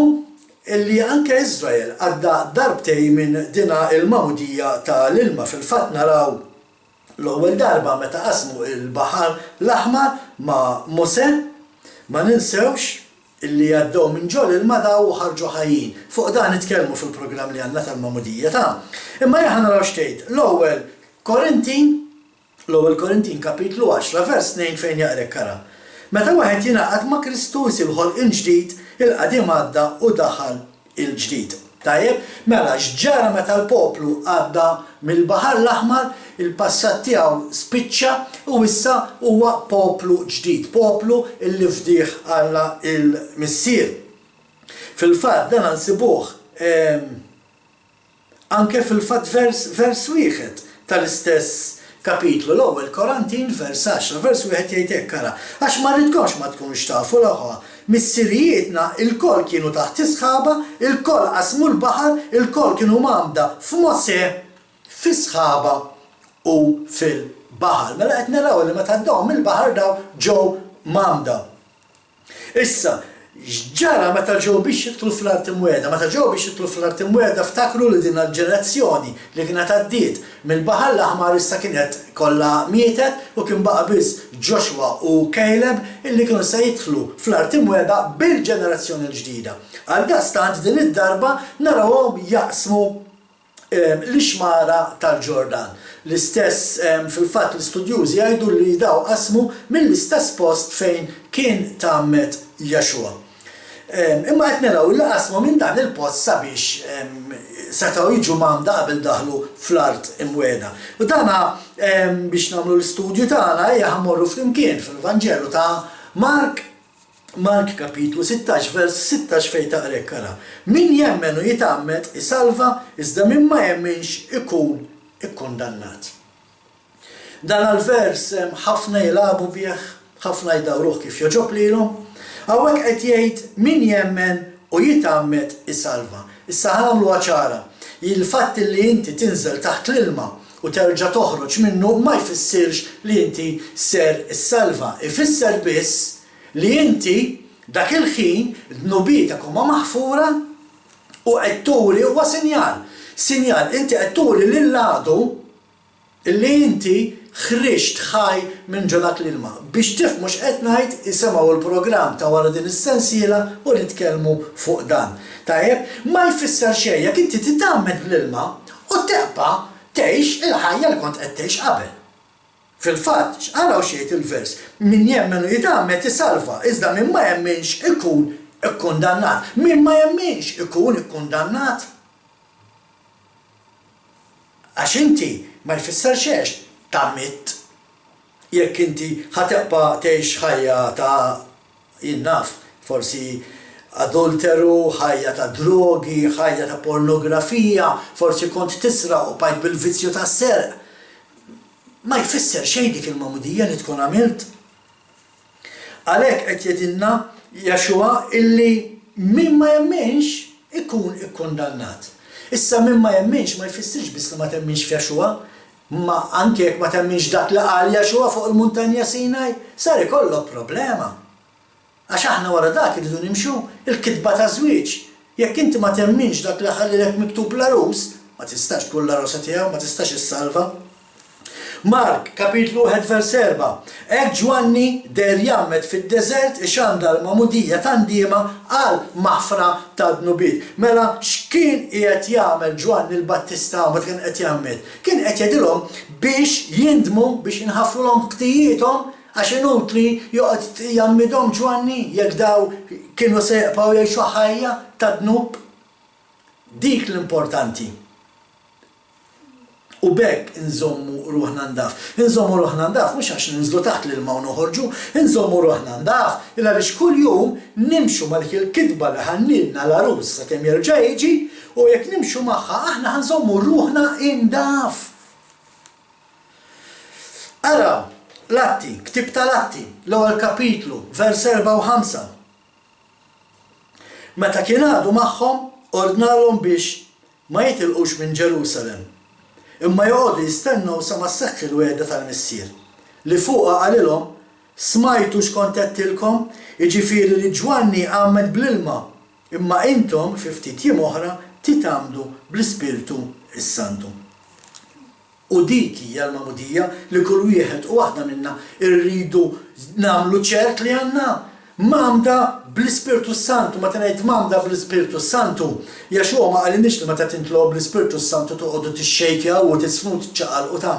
illi anke Iżrael għadda darbtej minn dina il-mamudija tal-ilma. Fil-fatt naraw l-ewwel darba meta qasmu il-Baħar l-Aħmar ma' Mosè ma ninsewx illi għaddew minn ġol il-madaw u ħarġu ħajjin. Fuq dan nitkellmu fil-programm li għandna tal-mamudija ta'. Imma jaħna naraw xtejt. L-ewwel Korintin kapitlu 10 vers 2 fejn jaqrek kara. Meta wieħed jingħaqad ma' Kristus il-ħolq il-ġdid, il-qadim għadda u daħal il-ġdid. Tajjeb, mela x'ġara meta l-poplu għadda mill-Baħar l-Aħmar, il-passat tiegħu spiċċa u issa huwa poplu ġdid, poplu illi fdih Alla il-Missier. Fil-fatt dan nsibuh anke fil-fatt vers wieħed tal-istess kapitlu l-ewwel Korantin vers 10, vers wieħed jgħid hekk kara. Għax ma rridkomx ma tkunux tafu l-oħra. Missirijietna il-koll kienu taħt isħaba, il-koll qasmu l-baħar, il-koll kienu mamda f'Mosè, f'isħaba u fil-baħar. Mela qed naraw li meta għaddewhom il-baħar daw ġew mamda. Issa, ġara meta ġew biex jidħlu fl-art imwiegħda, meta ġew biex jidħlu fl-art imwiegħda ftakru li din il-ġenerazzjoni li kienet għaddiet mill-Baħar l-Aħmar issa kienet kollha mietet u kien baqa' biss Joshua u Caleb illi kienu se jidħlu fl-art imwiegħda bil-ġenerazzjoni l-ġdida. Għaldaqstant din id-darba narawhom jaqsmu l-ixmara tal-Ġordan. L-istess fil-fatt l-istudjużi jgħidu li daw qasmu mill-istess post fejn kien tagħmmet Joshua. Imma qed naraw li qasmu minn dan il-post sabiex setgħu jiġu m'għamda qabel daħlu fl-art imwiegħda. U dana biex nagħmlu l-istudju tagħna hija ħammorru flimkien fil-Vanġelu ta' Mark kapitlu 16 vers 16 fejn taqrek kara. Min jemmen u jitgħammed isalva iżda min ma jemminx ikun ikkundannat. Dan għal-vers ħafna jilagħbu bih, ħafna jdawruh kif joġob lilhom. Hawnhekk qed jgħid min jemmen u jitgħammed isalva. Issa ħamlu ċara. Il-fatt li inti tinżel taħt l-ilma u terġa' toħroġ minnu ma jfissirx li inti ser issalva. Ifisser biss li inti dak il-ħin dnubitek huma maħfura u qed turi huwa sinjal. Sinjal inti qed turi lil-għadu li inti ħriġt ħaj minn ġolak l-ilma. Biex tifhmu x'qed ngħid isemgħu l-programm ta' wara din is-sensiela u nitkellmu fuq dan. Tajjeb, ma jfisser xejn jekk inti titgħammed l-ilma u teqpa' tgħix il-ħajja li kont qed tgħix qabel. Fil-fatt, x'qaraw xejn il-vers, min jemmen u jitgħammed isalva, iżda min ma jemminx ikun ikkundannat. Min ma jemminx ikun ikkundannat. Għax inti ma jfisser xejn tagħmid jekk inti ħateqpa' tgħix ħajja ta' jinnaf, forsi adulteru, ħajja ta' drogi, ħajja ta' pornografija, forsi kont tisraq u bajt bil-vizzju ta' serq. Ma jfisser xejn dik il-magħmudija li tkun għamilt. Għalhekk qed jgħidilna Joshua illi min ma jemminx ikun ikkundannat. Issa min ma jemminx ma jfissirx biss li ma temminx f'Joshua, ma anke jekk ma temminx dak li qal Joshua fuq il-Muntanja Sinaj, sar ikollok problema. Għax aħna wara dak irridu nimxu il-kitba ta' żwieġ. Jekk inti ma temminx dak li ħallilek miktub l-arus, ma tistax tkun l-arusa tiegħu, ma tistax issalva. Mark, kapitlu 1 vers 4. Hekk Ġwanni der jagħmel fid-deżert ixandar magħmudija tandiema għal maħfra ta' dnubiet. Mela x'kien qiegħed jagħmel Ġwanni l-Battista u kien qed jagħmel? Kien qed jgħidilhom biex jindmu biex inħaffrulhom ħtijietom għax inutli joqgħod jammidhom Ġwanni jekk daw kienu se jaqbgħu jgħixu ħajja ta' dnub. Dik l-importanti. U bekk inżommu ruħna ndaf. Inżommu ruħna ndaf mhux għax ninżlu taħt l-ilma u noħorġu, inżommu ruħna ndaf illa biex kuljum nimxu malik il-kidba li ħannilna l-arus sakemm jerġa' jiġi u jekk nimxu magħha aħna ħanżommu ruħna indaf. Ara, l-Atti, ktib tal-Atti, l-ewwel kapitlu, vers 4 u 5. Meta kien għadu magħhom ordnalhom biex ma jitilqux minn Ġerusalemm. Imma joqogħdu jistennew sa ma sseħħ il-wegħda tal-missier. Li fuqha qalilhom smajtu x'kont qedtilkom, jiġifieri li Ġwanni għamel bl-ilma, imma intom fi ftit jiem oħra titgħamdu bl-Ispirtu s-Santu. U dik hija l-magħmudija li kull wieħed u waħda minnha rridu nagħmlu ċert li għandna m'għamda bl-Ispirtu Santu, meta ngħid m'għamda bl-Ispirtu Santu, Joshua ma qalinix li meta tintlob bl-Ispirtu Santu toqgħodu tixxejkja u tisfnu tiċċaqalqu ta'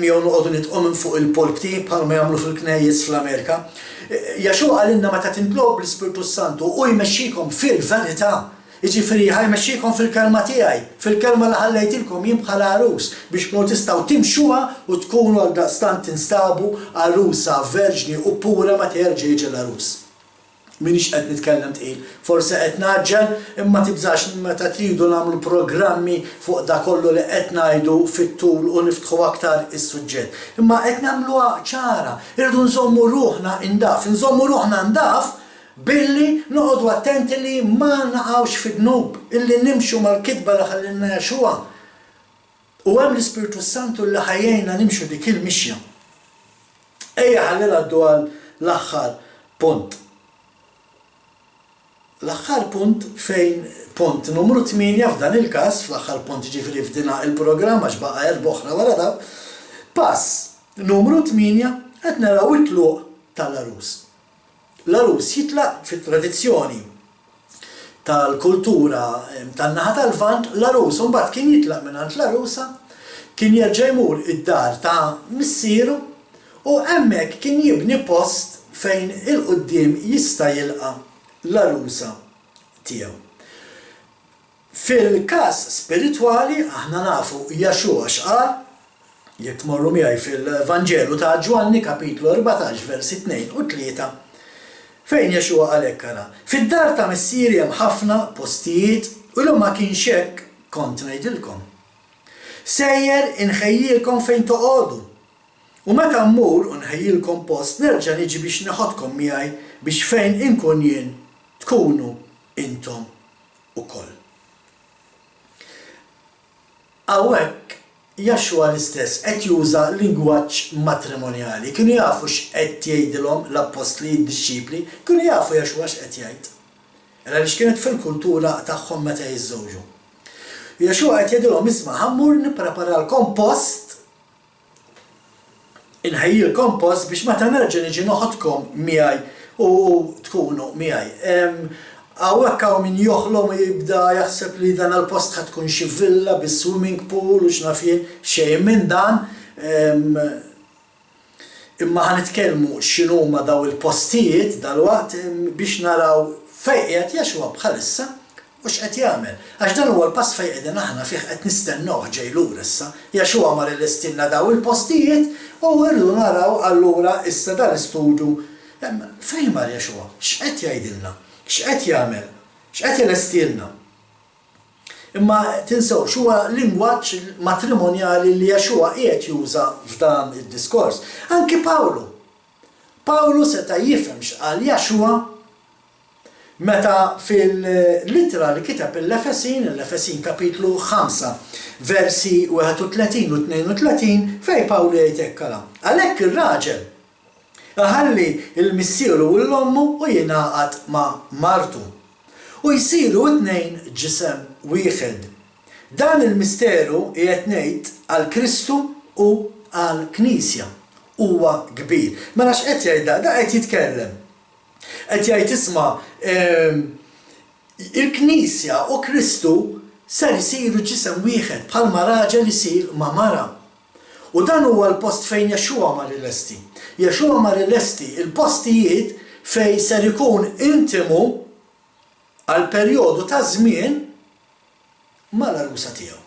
miegħu noqogħdu nitqgħu minn fuq il-polkti bħalma jagħmlu fil-knejjes fl-Amerika. Joshua qalilna meta tintlob bl-Ispirtu Santu u jmexxikom fil-verità. Jiġifieri ħajmexxikom fil-kelma tiegħi, fil-kelma li ħallejtilkom jien bħala arus biex tkunu tistgħu timxuha u tkunu għaldaqstant tinstabu arusa verġni u pura ma terġa' jiġi l-arus. Minix qed nitkellem tqil, forsi qed naġġel imma tibżax meta tridu nagħmlu programmi fuq da kollu li qed ngħidu fit-tul u niftħu aktar is-suġġett. Imma qed nagħmluha ċara, irridu nżommu ruħna ndaf billi noqogħdu attenti li ma naqgħux fid-dnub, illi nimxu mal-kitba li ħallilna Joshua. U hemm l-Ispirtu Santu li ħajjejna nimxu dik il-mixja. Ejja ħallilha għaddu għall-aħħar punt. l-aħħar punt fejn punt numru 8 f'dan il-każ, fl-aħħar punt ġifieri f'dina il-programm għax baqa' 4 oħra wara daw, pass numru 8 qed naraw it-tluq tal-arus. L-arus jitlaq fit-tradizzjoni tal-kultura tan-naħa tal-Lvant, l-arus mbagħad kien jitlaq mingħand l-arusa, kien jerġa' jmur id-dar ta' missieru u hemmhekk kien jibni post fejn il-qudiem jista' jilqa' l-arusa tiegħu. Fil-każ spiritwali aħna nafu Jaxua x'qal, jekk tmorru miegħi fil-Vanġelu ta' Ġwanni kapitlu 14 versi 2 u 3 fejn Jaxua qal hekk ara. Fid-dar ta' missieri hemm ħafna postijiet u l ma kienx hekk kont ngħidilkom. Sejjer inħejjilkom fejn toqgħodu. U meta mmur u nħejjilkom post nerġa' niġi biex neħodkom miegħi biex fejn inkun jien tkunu intom ukoll. Hawnhekk Jaxua l-istess qed juża lingwaġġ matrimonjali. Kienu jafu x'qed jgħidilhom l-apostli d-disċipli, kienu jafu Jaxua x'qed jgħid. Għaliex kienet fil-kultura tagħhom meta jiżżewġu. Jaxua qed jgħidilhom isma' ħammur nippreparalkom post, inħejjilkom post biex meta nerġa' niġi noħodkom miegħi u tkunu miegħi. Hawnhekk hawn min joħlom jibda jaħseb li dan il-post ħad tkun xi villa bis-swimming pool u x'naf jien xejn minn dan. Imma ħanitkellmu x'inhuma daw il-postijiet dalwaqt biex naraw fejn qiegħed Jaxua bħalissa u x'qed jagħmel. Għax dan huwa l-pass fejn qegħdin aħna fih qed nistennew ġej lura issa. Jaxua mar ilestilna daw il-postijiet u rridu naraw allura issa dal-istudju fejn mar Jaxua, x'qed jgħidilna? X'qed jagħmel? X'qed ilestilna? Imma tinsew huwa lingwaġġ matrimonjali li Jaxua qiegħed juża f'dan id-diskors. Anki Pawlu. Pawlu seta' jifhem x'qal Jaxua meta fil-littra li kiteb l-Efesin kapitlu 5 versi 31 u 32 fejn Pawlu jgħid hekk ara. Għalhekk ir-raġel ħalli il-missieru u l-ommu u jingħaqad ma' martu. U jsiru t-tnejn ġisem wieħed. Dan il-misteru qiegħed ngħid għal Kristu u għal Knisja. Huwa kbir. Mela x'qed jgħid da qed jitkellem. Qed jgħid isma' il-Knisja u Kristu ser isiru ġisem wieħed bħalma raġel isir ma' mara. U dan huwa l-post fejn Jaxua mar il-lesti. Jaxua mar il-lesti il-postijiet fejn ser ikun intimu għal perjodu ta' żmien mal-arusa tiegħu.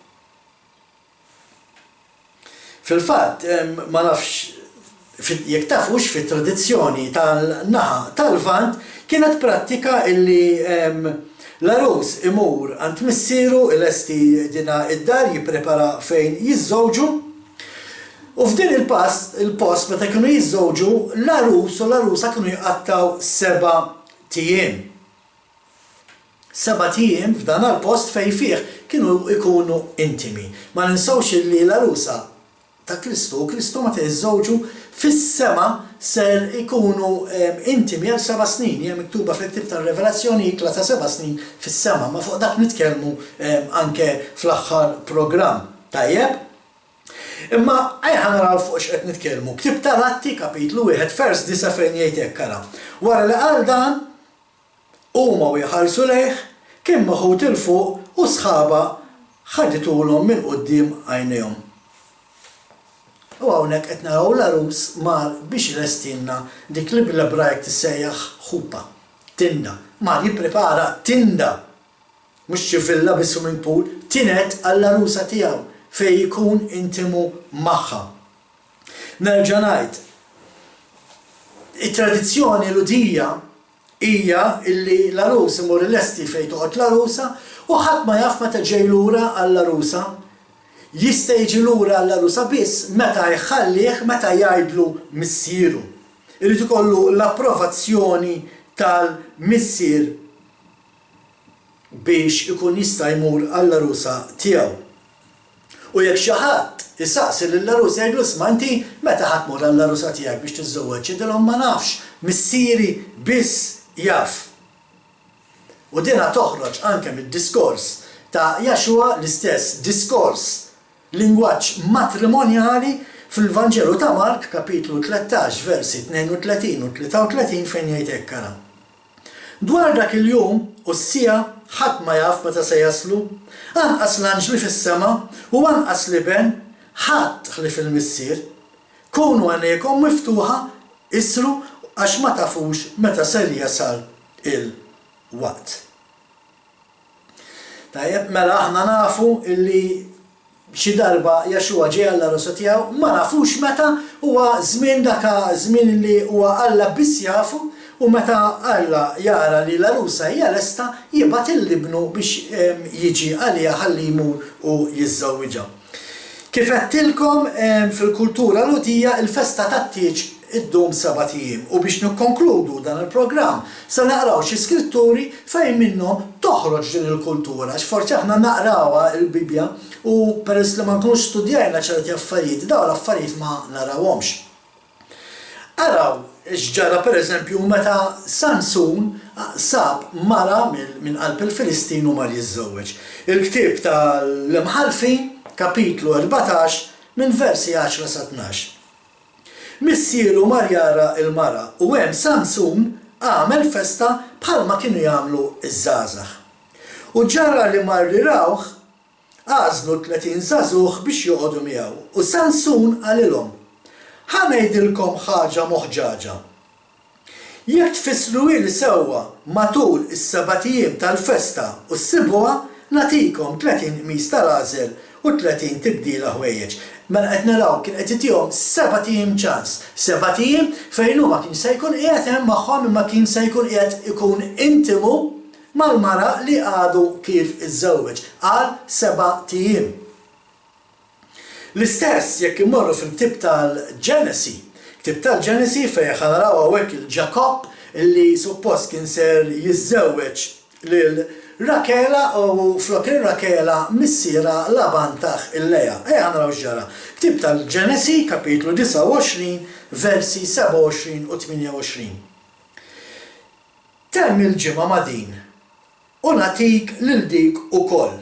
Fil-fatt, ma nafx jekk tafux fit-tradizzjoni tal-naħa tal-Lvant kienet prattika illi l-arus imur għand missieru il-lesti dina id-dar jipprepara fejn jiżżewġu. U f'din il-post meta kienu jiżżewġu l-arus u l-arusa kienu jqattaw 7 tiem. 7 tiem f'dan il-post fejn fih kienu jkunu intimi. Ma ninsawx li l-arusa ta' Kristu u Kristu meta jiżżewġu fis-sema ser ikunu intimi għal 7 snin. Hija miktuba fil-ktieb tar-Revelazzjoni jitla ta' 7 snin fis-sema, ma fuq dak nitkellmu anke fl-aħħar programm. Tajjeb? Imma ħa naraw fuq x'qed nitkellmu. Ktib tal-Atti kapitlu 1 vers 9 fejn jgħid hekk ara. Wara li qal dan huma jħarsu lejh kien maħut il fuq u sħaba ħaditulhom minn quddiem għajnejhom. U hawnhekk qed naraw l-arus mar biex ilestilna dik li bil-Ebrajk tissejjaħ ħupa, tinda. Mar jipprepara tinda. Mhux xi villa bis-swimming pool, tinet għall-arusa tiegħu fejn jkun intimu magħha. Nerġa' ngħid, it-tradizzjoni ludija hija illi l-arus imur il-lesti fejn toqgħod l-arusa u ħadd ma jaf meta ġej lura għall-arusa. Jista' jiġi lura għall-arusa biss meta jħallih meta jgħidlu missieru. Irid ikollu l-approvazzjoni tal-missier biex ikun jista' jmur għall-arusa tiegħu. U jekk xi ħadd isaqsi lill-arusa jgħidlu isma' inti meta ħadd tmur għall-arusa tiegħek biex tiżżewweġ, jgħidilhom ma nafx, missieri biss jaf. U dina toħroġ anke mid-diskors ta' Jaxua l-istess diskors lingwaġġ matrimonjali fil-Vanġelu ta' Mark kapitlu 13 versi 32 u 33 fejn jgħid hekk ara. Dwar dak il-jum u s-sija ħadd ma jaf meta se jaslu, anqas l-anġli fis-sema u anqas l-iben ħadd ħlif il-missier, kunu għanejkom miftuħa isru għax ma tafux meta ser jasal il-waqt. Tajjeb, mela aħna nafu illi xi darba Jaxua ġie għall-arusa tiegħu ma nafux meta huwa żmien daka żmien li huwa Alla biss jafu u meta Alla jara li l-arusa hija lesta jibgħat il-libnu biex jiġi għaliha ħalli jmur u jiżżawwiġha. Kif qedtilkom fil-kultura lutija il-festa tat-tieġ iddum 7 ijiem u biex nikkonkludu dan il-programm se naqraw xi skritturi fejn minnhom toħroġ din il-kultura x'forsi aħna naqrawha l-Bibja u peress li ma nkunux studjajna ċerti affarijiet dawn l-affarijiet ma narawhomx. Araw x'ġara pereżempju meta Samsun sab mara minn qalb il-Filistin u mar jiżżewweġ. Il-ktieb tal-Imħalfin kapitlu 14 minn versi 10 sa 12. Missieru mar jara il-mara u hemm Samsun għamel festa bħalma kienu jagħmlu iż-żgħażagħ. U ġara li mar rirawh għażlu 30 żagħżugħ biex joqogħdu miegħu u Samsun għalilhom: ħa ngħidilkom ħaġa moħġaġa. Jekk tfissru li sewwa matul is-7 ijiem tal-festa u ssibgħuha nagħtikom 30 qmis tal-għażel u 30 tibdila ħwejjeġ. Mela qed naraw kien qed itihom 7 ijiem ċans, 7 ijiem fejn huma kien se jkun qiegħed hemm magħhom imma kien se jkun qiegħed ikun intimu mal-mara li għadu kif iżżewweġ għal 7 ijiem. L-istess jekk imorru fil-ktieb tal-Ġenesi, ktieb tal-Ġenesi fejn naraw hawnhekk il-Ġakob illi suppost kien ser jiżżewweġ lil Rakela u flok Rakela missiera Laban taħ il-Leja. Ejja naraw x'ġara. Ktieb tal-Ġenesi kapitlu 29 versi 27 u 28. Temm il-ġimgħa ma' din u nagħtik lil dik ukoll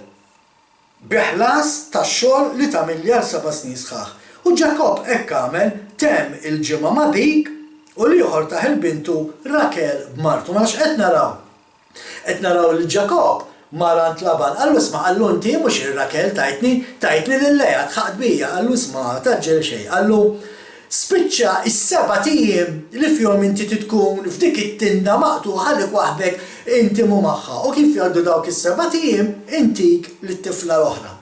biħlas tax-xogħol li tagħmilli għal 7 snin sħaħ. U Ġakob hekk għamel temm il-ġimgħa ma' dik u li ieħor taħ il-bintu Rakel b'martu. Ma qed naraw. Qed naraw li Ġakob marant Laban qallu isma' qallu inti mhux ir-Rakel tajtni lil Leja tħaqt bija qallu isma' taġġel xejn. Qallu spiċċa is-7 ijiem li fihom inti tkun f'dik it-tinda maqtuħa ħallik waħdek intimu magħha u kif jgħaddu dawk is-7 ijiem intik lit-tifla l-oħra.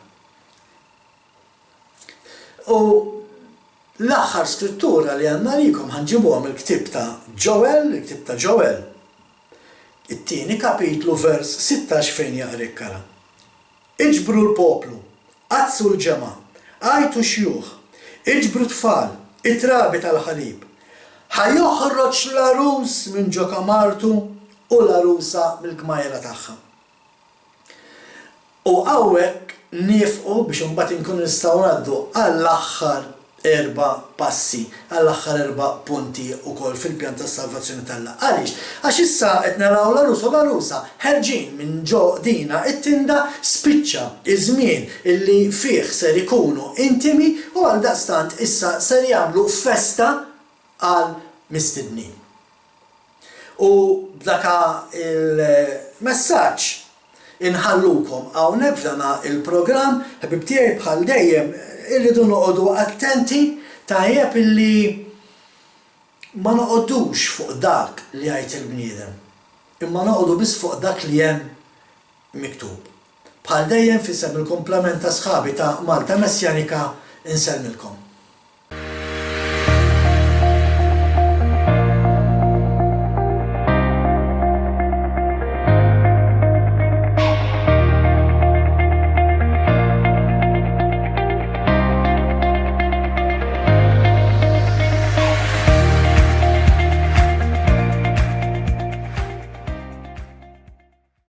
U l-aħħar skrittura li għandna likom ħanġibuhom il-ktieb ta' Ġowel, il-ktieb ta' Ġowel. It-tieni kapitlu vers 16 fejn jaqra kara. Iġbru l-poplu, qazzu l-ġema, għajtu xjuħ, iġbru tfal, it-trabi tal-ħalib. Ħajoħroġ l-arus minn ġo kamartu u l-arusa mill-kmajra tagħha. U hawnhekk nifqu biex imbagħad inkunu nistgħu ngħaddu għall-aħħar 4 passi, għall-aħħar 4 punti wkoll fil-pjan tas-salvazzjoni tal-Alla. Għaliex? Għax issa qed naraw l-arus u l-arusa ħerġin minn ġo dina it-tinda spiċċa iż-żmien illi fih ser ikunu intimi u għaldaqstant issa ser jagħmlu festa għal mistednin. U b'daka il-messaġġ inħallukom hawnhekk f'dana il-programm ħbib tiegħi bħal dejjem irridu noqogħdu attenti tajjeb illi ma noqogħdux fuq dak li jgħid il-bniedem, imma noqogħdu biss fuq dak li hemm miktub. Bħal dejjem fisem il-komplement ta' sħabi ta' Malta Messjanika insellmilkom.